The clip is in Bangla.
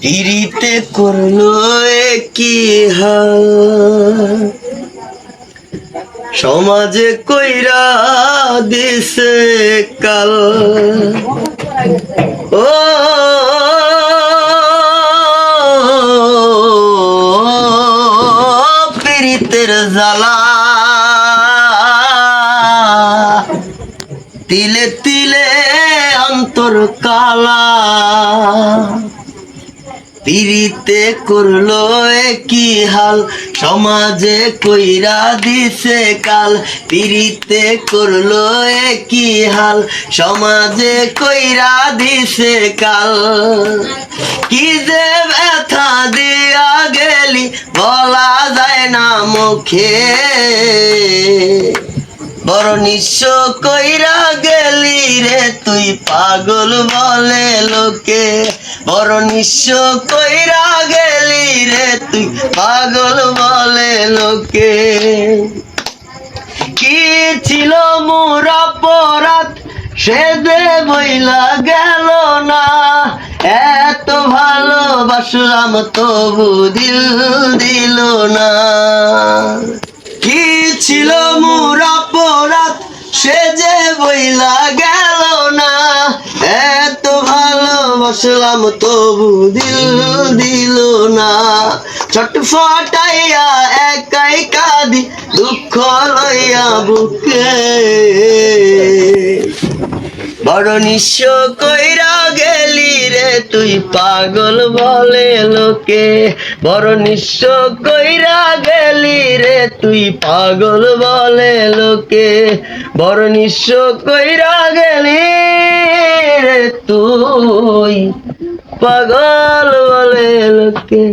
পিরিতে করলো কি হাল, সমাজে কইরা দিছে কাল। ও পিরিতের জ্বালা, তিলে তিলে অন্তর কালা। পিরিতে করলো কি হাল, সমাজে কইরা দিছে কাল। পিরিতে করলো কি হাল, সমাজে কইরা দিছে কাল। কি যে ব্যথা দিয়া গেলি বলা যায় না মুখে, বড় নিঃস্ব কইরা গেলি রে তুই পাগল বলে লোকে। বড় নিঃস্ব কইরা গেলি রে তুই পাগল বলে লোকে। কি ছিল মোর অপরাধ সে যে বইলা গেল না, এত ভালোবাসলাম তবু দিল দিল না। কি ছিল মোর অপরাধ সে যে বইলা গেল না, এত ভালোবাসলাম তবু দিল দিল না। ছটফটাইয়া একাই কাঁদি দুঃখ লইয়া বুকে, বড় নিঃস্ব কইরা গেলি রে তুই পাগল বলে লোকে। বড় নিঃস্ব কইরা গেলি রে তুই পাগল বলে লোকে। বড় নিঃস্ব কইরা গেলি রে তুই পাগল বলে লোকে।